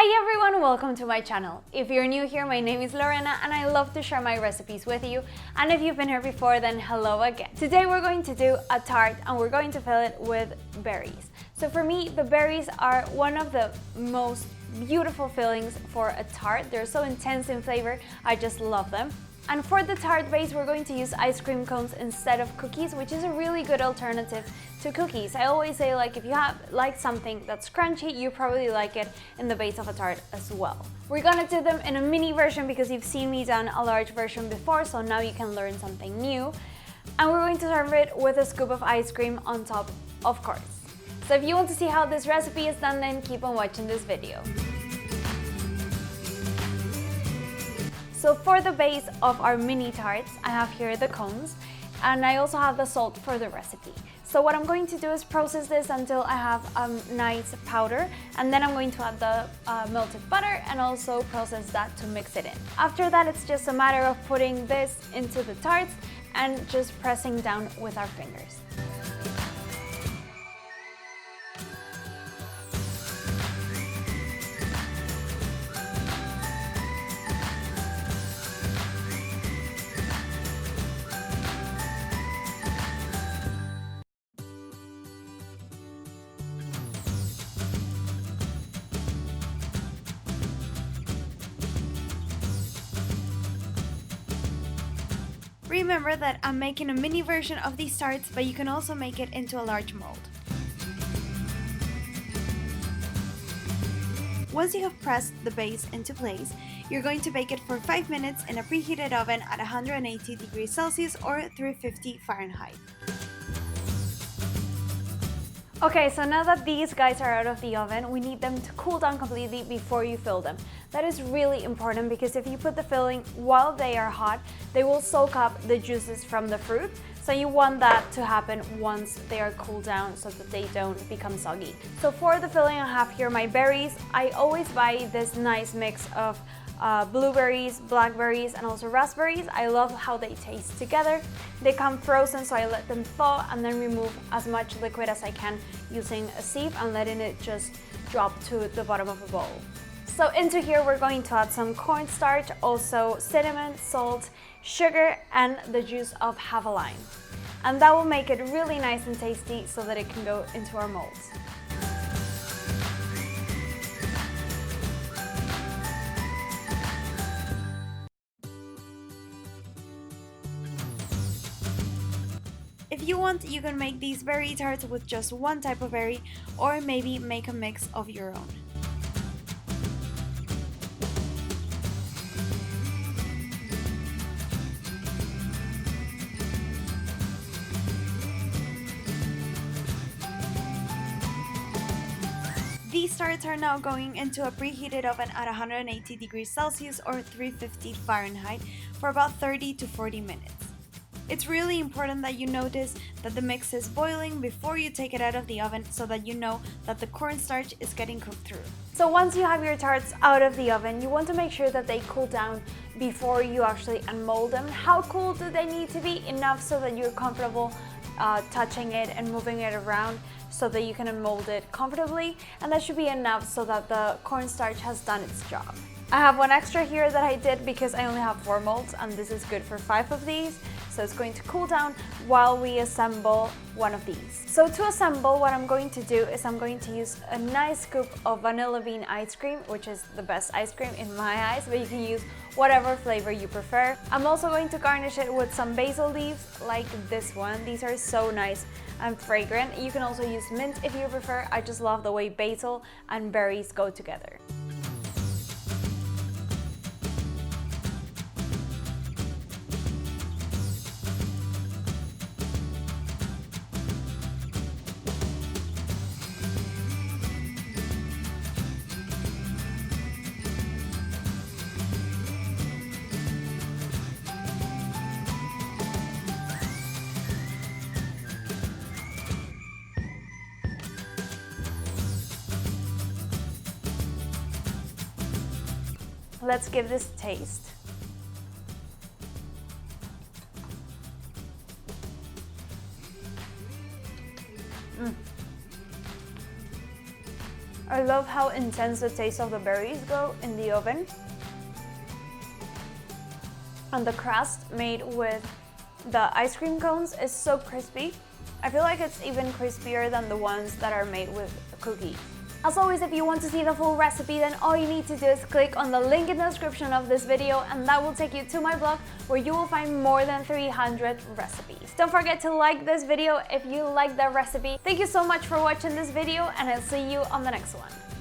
Hi everyone, welcome to my channel. If you're new here, my name is Lorena and I love to share my recipes with you. And if you've been here before, then hello again. Today we're going to do a tart and we're going to fill it with berries. So for me, the berries are one of the most beautiful fillings for a tart. They're so intense in flavor, I just love them. And for the tart base, we're going to use ice cream cones instead of cookies, which is a really good alternative to cookies. I always say, like, if you like something that's crunchy, you probably like it in the base of a tart as well. We're gonna do them in a mini version because you've seen me done a large version before, so now you can learn something new. And we're going to serve it with a scoop of ice cream on top, of course. So if you want to see how this recipe is done, then keep on watching this video. So for the base of our mini tarts, I have here the cones, and I also have the salt for the recipe. So what I'm going to do is process this until I have a nice powder, and then I'm going to add the melted butter and also process that to mix it in. After that, it's just a matter of putting this into the tarts and just pressing down with our fingers. Remember that I'm making a mini version of these tarts, but you can also make it into a large mold. Once you have pressed the base into place, you're going to bake it for 5 minutes in a preheated oven at 180 degrees Celsius or 350 Fahrenheit. Okay, so now that these guys are out of the oven, we need them to cool down completely before you fill them. That is really important because if you put the filling while they are hot, they will soak up the juices from the fruit. So you want that to happen once they are cooled down so that they don't become soggy. So for the filling, I have here my berries. I always buy this nice mix of blueberries, blackberries, and also raspberries. I love how they taste together. They come frozen, so I let them thaw and then remove as much liquid as I can using a sieve and letting it just drop to the bottom of a bowl. So into here we're going to add some cornstarch, also cinnamon, salt, sugar, and the juice of half a lime. And that will make it really nice and tasty so that it can go into our molds. If you want, you can make these berry tarts with just one type of berry, or maybe make a mix of your own. These tarts are now going into a preheated oven at 180 degrees Celsius or 350 Fahrenheit for about 30 to 40 minutes. It's really important that you notice that the mix is boiling before you take it out of the oven so that you know that the cornstarch is getting cooked through. So once you have your tarts out of the oven, you want to make sure that they cool down before you actually unmold them. How cool do they need to be? Enough so that you're comfortable touching it and moving it around so that you can unmold it comfortably, and that should be enough so that the cornstarch has done its job. I have one extra here that I did because I only have 4 molds and this is good for 5 of these. So it's going to cool down while we assemble one of these. So to assemble, what I'm going to do is I'm going to use a nice scoop of vanilla bean ice cream, which is the best ice cream in my eyes, but you can use whatever flavor you prefer. I'm also going to garnish it with some basil leaves like this one. These are so nice and fragrant. You can also use mint if you prefer. I just love the way basil and berries go together. Let's give this a taste. I love how intense the taste of the berries go in the oven. And the crust made with the ice cream cones is so crispy. I feel like it's even crispier than the ones that are made with cookies. As always, if you want to see the full recipe, then all you need to do is click on the link in the description of this video, and that will take you to my blog where you will find more than 300 recipes. Don't forget to like this video if you like the recipe. Thank you so much for watching this video, and I'll see you on the next one.